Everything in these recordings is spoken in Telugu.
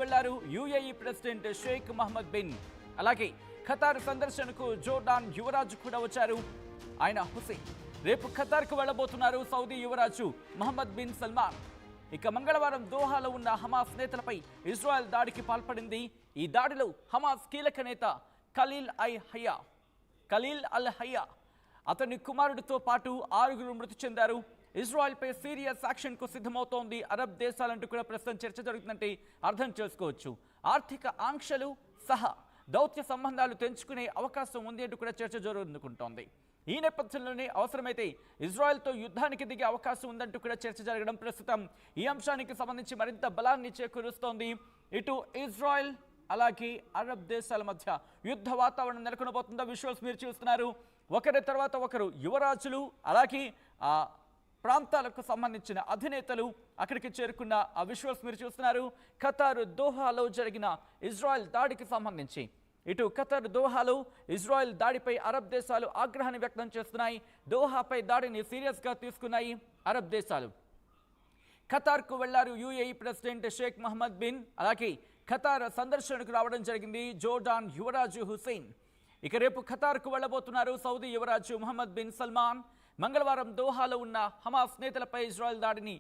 వెళ్లారు UAE president Sheikh Mohammed bin. అలాగే ఖతార్ సందర్శనకు జోర్డాన్ యువరాజు కూడా వచ్చారు ఆయన హుసేన్. రేపు ఖతార్కు వెళ్లబోతున్నారు సౌదీ యువరాజు మహమ్మద్ బిన్ సల్మాన్. ఇక మంగళవారం దోహాలో ఉన్న హమాస్ నేతలపై ఇజ్రాయెల్ దాడికి పాల్పడింది. ఈ దాడిలో హమాస్ కీలక నేత ఖలీల్ అల్ హయ్యా అతని కుమారుడితో పాటు 6 మృతి చెందారు. ఇజ్రాయెల్పై సీరియస్ యాక్షన్కు సిద్ధమవుతోంది అరబ్ దేశాలంటూ కూడా ప్రస్తుతం చర్చ జరుగుతుందంటే అర్థం చేసుకోవచ్చు. ఆర్థిక ఆంక్షలు సహా దౌత్య సంబంధాలు తెంచుకునే అవకాశం ఉంది అంటూ కూడా చర్చ జరుగుతుంటుంది. ఈ నేపథ్యంలోనే అవసరమైతే ఇజ్రాయెల్తో యుద్ధానికి దిగే అవకాశం ఉందంటూ కూడా చర్చ జరగడం ప్రస్తుతం ఈ అంశానికి సంబంధించి మరింత బలాన్ని చేకూరుస్తోంది. ఇటు ఇజ్రాయెల్ అలాగే అరబ్ దేశాల మధ్య యుద్ధ వాతావరణం నెలకొనబోతుందో విజువల్స్ మీరు చూస్తున్నారు. ఒకరి తర్వాత ఒకరు యువరాజులు అలాగే ఆ ప్రాంతాలకు సంబంధించిన అధినేతలు అక్కడికి చేరుకున్న ఆ విజువల్స్ మీరు చూస్తున్నారు. ఖతార్ దోహాలో జరిగిన ఇజ్రాయెల్ దాడికి సంబంధించి ఇటు ఖతార్ దోహాలో ఇజ్రాయెల్ దాడిపై అరబ్ దేశాలు ఆగ్రహాన్ని వ్యక్తం చేస్తున్నాయి. దోహాపై దాడిని సీరియస్గా తీసుకున్నాయి అరబ్ దేశాలు. ఖతార్కు వెళ్లారు UAE president Sheikh Mohammed bin. అలాగే ఖతార్ సందర్శనకు రావడం జరిగింది జోర్డాన్ యువరాజు హుసేన్. ఇక రేపు ఖతార్కు వెళ్లబోతున్నారు సౌదీ యువరాజు మహమ్మద్ బిన్ సల్మాన్. మంగళవారం దోహాలో ఉన్న హమాస్ నేతలపై ఇజ్రాయెల్ దాడిని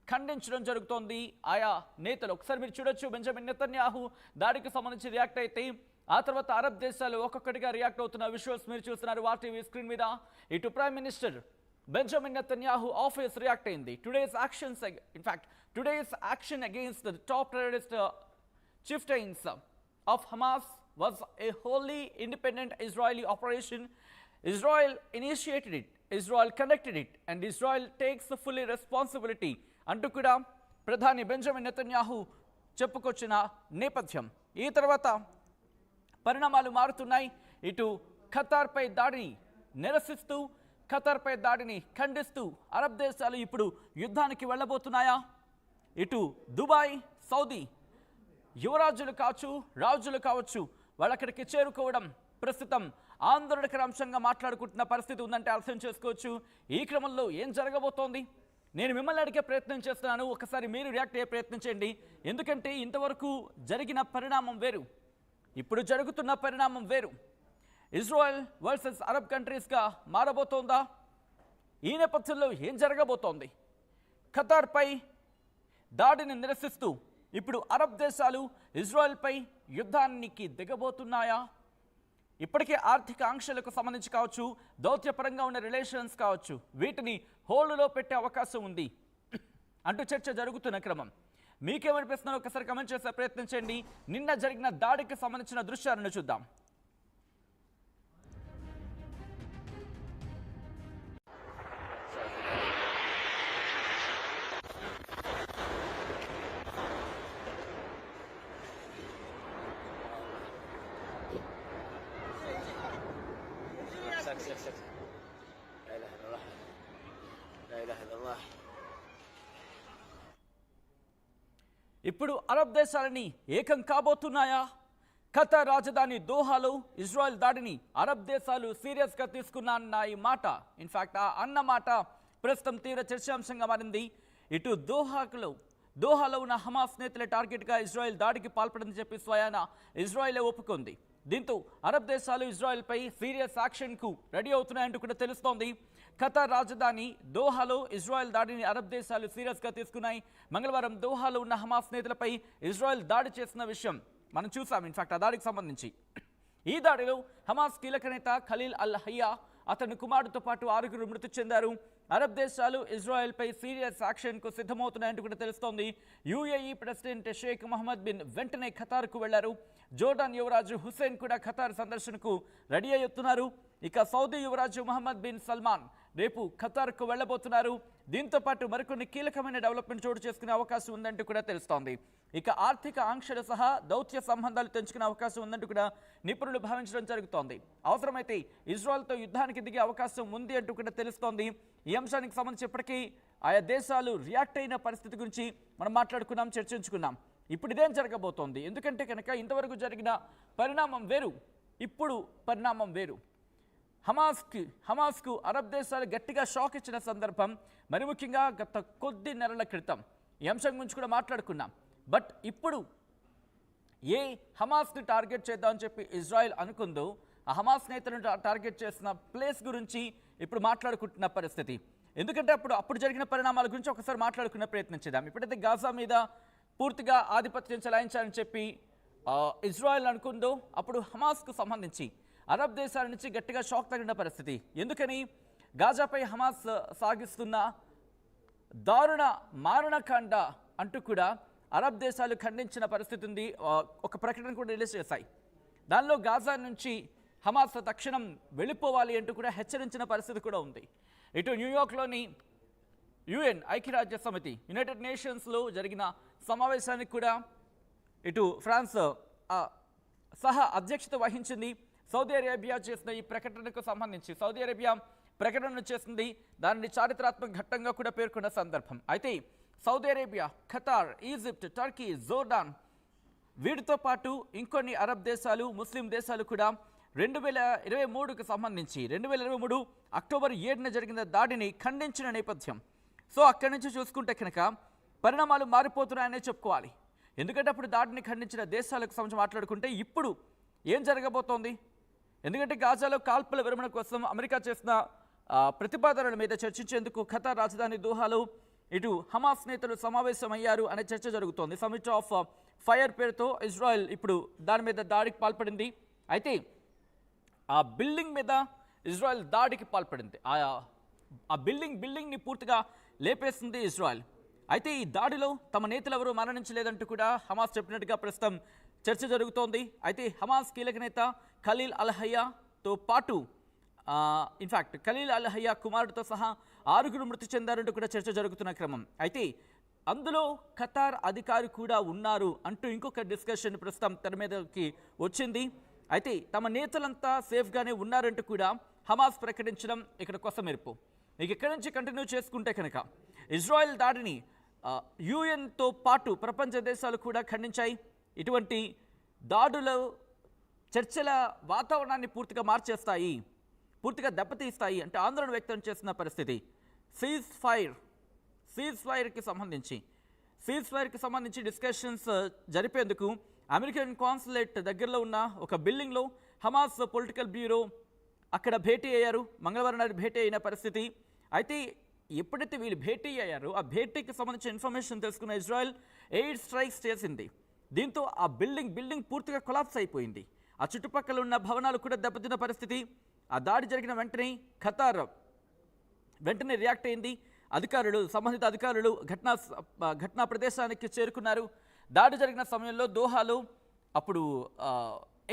ఖండించడం జరుగుతోంది. ఆయా నేతలు ఒకసారి మీరు చూడొచ్చు. బెంజమిన్ నెతన్యాహు దాడికి సంబంధించి రియాక్ట్ అయితే ఆ తర్వాత అరబ్ దేశాలు ఒక్కొక్కటిగా రియాక్ట్ అవుతున్న విజువల్స్ మీరు చూస్తున్నారు వార్టీవీ స్క్రీన్ మీద. ఇటు prime minister Benjamin Netanyahu office react అయింది. Today's action against the top terrorist chieftains of Hamas was a wholly independent Israeli operation. Israel initiated it, Israel conducted it, and Israel takes the full responsibility. అంటూ కూడా ప్రధాని బెంజమిన్ నెతన్యాహు చెప్పుకొచ్చిన నేపథ్యం. ఈ తర్వాత పరిణామాలు మారుతున్నాయి. ఇటు ఖతార్పై దాడిని నిరసిస్తూ ఖతార్పై దాడిని ఖండిస్తూ అరబ్ దేశాలు ఇప్పుడు యుద్ధానికి వెళ్ళబోతున్నాయా? ఇటు దుబాయ్ సౌదీ యువరాజులు కావచ్చు రాజులు కావచ్చు వాళ్ళక్కడికి చేరుకోవడం ప్రస్తుతం ఆందోళనకర అంశంగా మాట్లాడుకుంటున్న పరిస్థితి ఉందంటే అర్థం చేసుకోవచ్చు. ఈ క్రమంలో ఏం జరగబోతోంది నేను మిమ్మల్ని అడిగే ప్రయత్నం చేస్తున్నాను. ఒకసారి మీరు రియాక్ట్ అయ్యే ప్రయత్నం చేయండి. ఎందుకంటే ఇంతవరకు జరిగిన పరిణామం వేరు, ఇప్పుడు జరుగుతున్న పరిణామం వేరు. ఇజ్రాయెల్ వర్సెస్ అరబ్ కంట్రీస్గా మారబోతోందా? ఈ నేపథ్యంలో ఏం జరగబోతోంది? ఖతార్పై దాడిని నిరసిస్తూ ఇప్పుడు అరబ్ దేశాలు ఇజ్రాయెల్పై యుద్ధానికి దిగబోతున్నాయా? ఇప్పటికే ఆర్థిక ఆంక్షలకు సంబంధించి కావచ్చు, దౌత్యపరంగా ఉన్న రిలేషన్స్ కావచ్చు, వీటిని హోల్డ్లో పెట్టే అవకాశం ఉంది అంటూ చర్చ జరుగుతున్న క్రమం. మీకేమనిపిస్తున్నారో ఒకసారి కమెంట్ చేసే ప్రయత్నం చేయండి. నిన్న జరిగిన దాడికి సంబంధించిన దృశ్యాలను చూద్దాం. ఇప్పుడు అరబ్ దేశాలని ఏకం కాబోతున్నాయా? ఖతార్ రాజధాని దోహాలో ఇజ్రాయెల్ దాడిని అరబ్ దేశాలు సీరియస్గా తీసుకున్న ఈ మాట, ఇన్ఫాక్ట్ ఆ అన్న మాట ప్రస్తుతం తీవ్ర చర్చాంశంగా మారింది. ఇటు దోహాలో ఉన్న హమాస్ నేతల టార్గెట్గా ఇజ్రాయెల్ దాడికి పాల్పడిందని చెప్పి స్వయాన ఇజ్రాయెలే ఒప్పుకుంది. దీంతో అరబ్ దేశాలు ఇజ్రాయెల్పై సీరియస్ యాక్షన్కు రెడీ అవుతున్నాయంటూ కూడా తెలుస్తోంది. ఖతార్ రాజధాని దోహాలో ఇజ్రాయెల్ దాడిని అరబ్ దేశాలు సీరియస్గా తీసుకున్నాయి. మంగళవారం దోహాలో ఉన్న హమాస్ నేతలపై ఇజ్రాయెల్ దాడి చేసిన విషయం మనం చూసాం. ఇన్ఫాక్ట్ ఆ దాడికి సంబంధించి ఈ దాడిలో హమాస్ కీలక నేత ఖలీల్ అల్ హయ్యా అతని కుమారుడితో పాటు 6 మృతి చెందారు. అరబ్ దేశాలు ఇజ్రాయెల్పై సీరియస్ యాక్షన్కు సిద్ధమవుతున్నాయంటూ కూడా తెలుస్తోంది. UAE president Sheikh Mohammed bin వెంటనే ఖతార్కు వెళ్లారు. జోర్డాన్ యువరాజు హుసేన్ కూడా ఖతార్ సందర్శనకు రెడీ అవుతున్నారు. ఇక సౌదీ యువరాజు మహమ్మద్ బిన్ సల్మాన్ రేపు ఖతార్కు వెళ్లబోతున్నారు. దీంతో పాటు మరికొన్ని కీలకమైన డెవలప్మెంట్ చోటు చేసుకునే అవకాశం ఉందంటూ కూడా తెలుస్తోంది. ఇక ఆర్థిక ఆంక్షలు సహా దౌత్య సంబంధాలు తెంచుకునే అవకాశం ఉందంటూ కూడా నిపుణులు భావించడం జరుగుతోంది. అవసరమైతే ఇజ్రాయెల్తో యుద్ధానికి దిగే అవకాశం ఉంది అంటూ కూడా తెలుస్తోంది. ఈ అంశానికి సంబంధించి ఇప్పటికీ ఆయా దేశాలు రియాక్ట్ అయిన పరిస్థితి గురించి మనం మాట్లాడుకున్నాం, చర్చించుకున్నాం. ఇప్పుడు ఇదేం జరగబోతోంది? ఎందుకంటే కనుక ఇంతవరకు జరిగిన పరిణామం వేరు, ఇప్పుడు పరిణామం వేరు. హమాస్కు అరబ్ దేశాలు గట్టిగా షాక్ ఇచ్చిన సందర్భం, మరి ముఖ్యంగా గత కొద్ది నెలల క్రితం ఈ అంశం గురించి కూడా మాట్లాడుకున్నాం. బట్ ఇప్పుడు ఏ హమాస్ని టార్గెట్ చేద్దామని చెప్పి ఇజ్రాయెల్ అనుకుందో ఆ హమాస్ నేతలను టార్గెట్ చేసిన ప్లేస్ గురించి ఇప్పుడు మాట్లాడుకుంటున్న పరిస్థితి. ఎందుకంటే అప్పుడు జరిగిన పరిణామాల గురించి ఒకసారి మాట్లాడుకునే ప్రయత్నం చేద్దాం. ఇప్పుడైతే గాజా మీద పూర్తిగా ఆధిపత్యం చెలాయించాలని చెప్పి ఇజ్రాయెల్ అనుకుందో అప్పుడు హమాస్కు సంబంధించి అరబ్ దేశాల నుంచి గట్టిగా షాక్ తగిన పరిస్థితి. ఎందుకని గాజాపై హమాస్ సాగిస్తున్న దారుణ మారణకాండ అంటూ కూడా అరబ్ దేశాలు ఖండించిన పరిస్థితి ఉంది. ఒక ప్రకటన కూడా రిలీజ్ చేశాయి. దానిలో గాజా నుంచి హమాస్ తక్షణం వెళ్ళిపోవాలి అంటూ కూడా హెచ్చరించిన పరిస్థితి కూడా ఉంది. ఇటు న్యూయార్క్లోని యుఎన్ ఐక్యరాజ్య సమితి యునైటెడ్ నేషన్స్లో జరిగిన సమావేశానికి కూడా ఇటు ఫ్రాన్స్ సహా అధ్యక్షత వహించింది. సౌదీ అరేబియా చేసిన ఈ ప్రకటనకు సంబంధించి సౌదీ అరేబియా ప్రకటన చేసింది. దానిని చారిత్రాత్మక ఘట్టంగా కూడా పేర్కొన్న సందర్భం. అయితే Saudi Arabia, Qatar, Egypt, Turkey, Jordan వీటితో పాటు ఇంకొన్ని అరబ్ దేశాలు, ముస్లిం దేశాలు కూడా 2023కు సంబంధించి 2023 అక్టోబర్ 7న జరిగిన దాడిని ఖండించిన నేపథ్యం. సో అక్కడి నుంచి చూసుకుంటే కనుక పరిణామాలు మారిపోతున్నాయనే చెప్పుకోవాలి. ఎందుకంటే అప్పుడు దాడిని ఖండించిన దేశాలకు సంబంధించి మాట్లాడుకుంటే ఇప్పుడు ఏం జరగబోతోంది? ఎందుకంటే గాజాలో కాల్పుల విరమణ కోసం అమెరికా చేసిన ప్రతిపాదనల మీద చర్చించేందుకు ఖతార్ రాజధాని దోహాలో ఇటు హమాస్ నేతలు సమావేశమయ్యారు అనే చర్చ జరుగుతోంది. సమిట్ ఆఫ్ ఫైర్ పేరుతో ఇజ్రాయెల్ ఇప్పుడు దాని మీద దాడికి పాల్పడింది. అయితే ఆ బిల్డింగ్ మీద ఇజ్రాయెల్ దాడికి పాల్పడింది. ఆ బిల్డింగ్ని పూర్తిగా లేపేసింది ఇజ్రాయెల్. అయితే ఈ దాడిలో తమ నేతలు ఎవరూ మరణించలేదంటూ కూడా హమాస్ చెప్పినట్టుగా ప్రస్తుతం చర్చ జరుగుతోంది. అయితే హమాస్ కీలక నేత ఖలీల్ అల్ హయ్యాతో పాటు ఇన్ఫ్యాక్ట్ ఖలీల్ అల్ హయ్యా కుమారుడితో సహా 6 మృతి చెందారంటూ కూడా చర్చ జరుగుతున్న క్రమం. అయితే అందులో ఖతార్ అధికారి కూడా ఉన్నారు అంటూ ఇంకొక డిస్కషన్ ప్రస్తుతం తెర మీదకి వచ్చింది. అయితే తమ నేతలంతా సేఫ్గానే ఉన్నారంటూ కూడా హమాస్ ప్రకటించడం ఇక్కడ కొసమెరుపు. ఇక ఇక్కడి నుంచి కంటిన్యూ చేసుకుంటే కనుక ఇజ్రాయెల్ దాడిని యుఎన్తో పాటు ప్రపంచ దేశాలు కూడా ఖండించాయి. ఇటువంటి దాడులు చర్చల వాతావరణాన్ని పూర్తిగా మార్చేస్తాయి, పూర్తిగా దెబ్బతీస్తాయి అంటే ఆందోళన వ్యక్తం చేస్తున్న పరిస్థితి. సీజ్ ఫైర్కి సంబంధించి డిస్కషన్స్ జరిపేందుకు అమెరికన్ కాన్సులేట్ దగ్గరలో ఉన్న ఒక బిల్డింగ్లో హమాస్ పొలిటికల్ బ్యూరో అక్కడ భేటీ అయ్యారు. మంగళవారం నాడు భేటీ అయిన పరిస్థితి. అయితే ఎప్పుడైతే వీళ్ళు భేటీ అయ్యారో ఆ భేటీకి సంబంధించిన ఇన్ఫర్మేషన్ తెలుసుకున్న ఇజ్రాయెల్ ఎయిర్ స్ట్రైక్స్ చేసింది. దీంతో ఆ బిల్డింగ్ పూర్తిగా కొలాప్స్ అయిపోయింది. ఆ చుట్టుపక్కల ఉన్న భవనాలు కూడా దెబ్బతిన్న పరిస్థితి. ఆ దాడి జరిగిన వెంటనే ఖతార్ వెంటనే రియాక్ట్ అయింది. సంబంధిత అధికారులు ఘటనా ప్రదేశానికి చేరుకున్నారు. దాడి జరిగిన సమయంలో దోహాలో అప్పుడు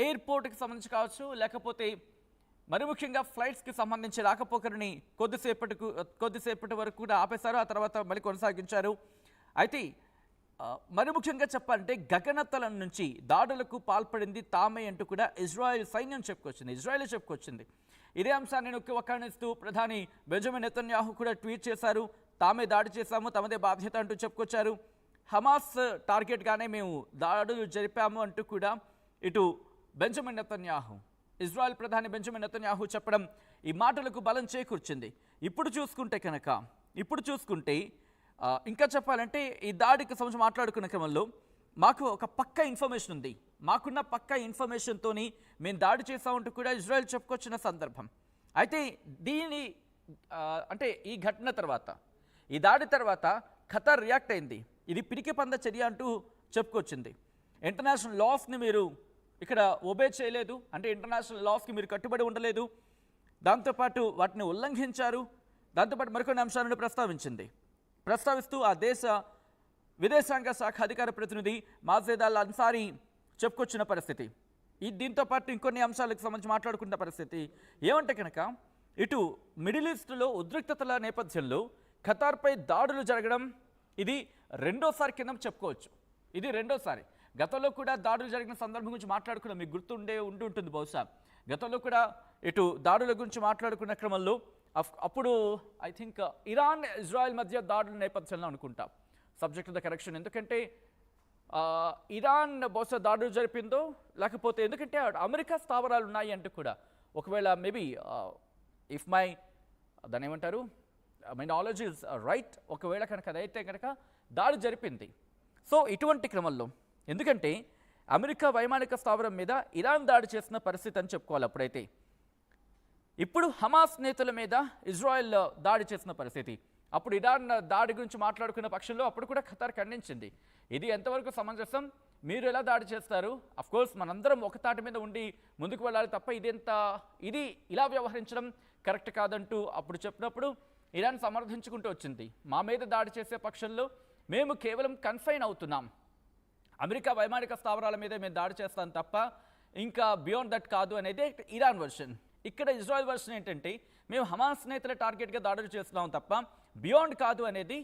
ఎయిర్పోర్ట్కి సంబంధించి కావచ్చు, లేకపోతే మరి ముఖ్యంగా ఫ్లైట్స్కి సంబంధించి రాకపోకలని కొద్దిసేపటి వరకు కూడా ఆపేశారు. ఆ తర్వాత మళ్ళీ కొనసాగించారు. అయితే మరి ముఖ్యంగా చెప్పాలంటే గగనతలం నుంచి దాడులకు పాల్పడింది తామే అంటూ కూడా ఇజ్రాయెల్ సైన్యం చెప్పుకొచ్చింది. ఇదే అంశాన్ని నొక్కి వక్కాణిస్తూ ప్రధాని బెంజమిన్ నెతన్యాహు కూడా ట్వీట్ చేశారు. తామే దాడి చేశాము, తమదే బాధ్యత అంటూ చెప్పుకొచ్చారు. హమాస్ టార్గెట్గానే మేము దాడులు జరిపాము అంటూ కూడా ఇటు బెంజమిన్ నెతన్యాహు, ఇజ్రాయెల్ ప్రధాని బెంజమిన్ నెతన్యాహు చెప్పడం ఈ మాటలకు బలం చేకూర్చింది. ఇప్పుడు చూసుకుంటే ఇంకా చెప్పాలంటే ఈ దాడికి సంబంధించి మాట్లాడుకున్న క్రమంలో మాకు ఒక పక్కా ఇన్ఫర్మేషన్ ఉంది. మాకున్న పక్కా ఇన్ఫర్మేషన్తోని మేము దాడి చేసామంటూ కూడా ఇజ్రాయెల్ చెప్పుకొచ్చిన సందర్భం. అయితే ఈ ఘటన తర్వాత, ఈ దాడి తర్వాత ఖతార్ రియాక్ట్ అయింది. ఇది పిరికి పంద చర్య అంటూ చెప్పుకొచ్చింది. ఇంటర్నేషనల్ లాస్ని మీరు ఇక్కడ ఒబే చేయలేదు, అంటే ఇంటర్నేషనల్ లాస్కి మీరు కట్టుబడి ఉండలేదు, దాంతోపాటు వాటిని ఉల్లంఘించారు. దాంతోపాటు మరికొన్ని అంశాలను ప్రస్తావిస్తూ ఆ దేశ విదేశాంగ శాఖ అధికార ప్రతినిధి మాజేద్ అల్ అన్సారీ చెప్పుకొచ్చిన పరిస్థితి. దీంతో పాటు ఇంకొన్ని అంశాలకు సంబంధించి మాట్లాడుకున్న పరిస్థితి ఏమంటే కనుక ఇటు మిడిల్ ఈస్ట్లో ఉద్రిక్తతల నేపథ్యంలో ఖతార్పై దాడులు జరగడం ఇది రెండోసారి కింద చెప్పుకోవచ్చు. ఇది రెండోసారి. గతంలో కూడా దాడులు జరిగిన సందర్భం గురించి మాట్లాడుకున్నాం, మీకు ఉంటుంది బహుశా. గతంలో కూడా ఇటు దాడుల గురించి మాట్లాడుకున్న క్రమంలో అప్పుడు ఐ థింక్ ఇరాన్ ఇజ్రాయెల్ మధ్య దాడుల నేపథ్యంలో అనుకుంటా, సబ్జెక్ట్ ద కరెక్షన్. ఎందుకంటే ఇరాన్ బహుశా దాడులు జరిపిందో, లేకపోతే ఎందుకంటే అమెరికా స్థావరాలు ఉన్నాయి అంటూ కూడా ఒకవేళ మేబీ ఇఫ్ దాని ఏమంటారు మై నాలెడ్జ్ ఈజ్ రైట్, ఒకవేళ కనుక అదైతే కనుక దాడి జరిపింది. సో ఇటువంటి క్రమంలో ఎందుకంటే అమెరికా వైమానిక స్థావరం మీద ఇరాన్ దాడి చేసిన పరిస్థితి అని చెప్పుకోవాలి. అప్పుడైతే ఇప్పుడు హమాస్ నేతల మీద ఇజ్రాయెల్ దాడి చేసిన పరిస్థితి. అప్పుడు ఇరాన్ దాడి గురించి మాట్లాడుకున్న పక్షంలో అప్పుడు కూడా ఖతార్ ఖండించింది. ఇది ఎంతవరకు సమంజసం, మీరు ఎలా దాడి చేస్తారు, కోర్స్ మనందరం ఒక తాటి మీద ఉండి ముందుకు వెళ్ళాలి తప్ప ఇది ఇలా వ్యవహరించడం కరెక్ట్ కాదంటూ అప్పుడు చెప్పినప్పుడు ఇరాన్ సమర్థించుకుంటూ వచ్చింది. మా మీద దాడి చేసే పక్షంలో మేము కేవలం కన్ఫైన్ అవుతున్నాం, అమెరికా వైమానిక స్థావరాల మీద మేము దాడి చేస్తాం తప్ప ఇంకా బియాండ్ దట్ కాదు అనేది ఇరాన్ వర్షన్. ఇక్కడ ఇజ్రాయెల్ వర్షన్ ఏంటంటే మేము హమాస్ నేతల టార్గెట్గా దాడులు చేస్తున్నాం తప్ప బియాండ్ కాదు అనేది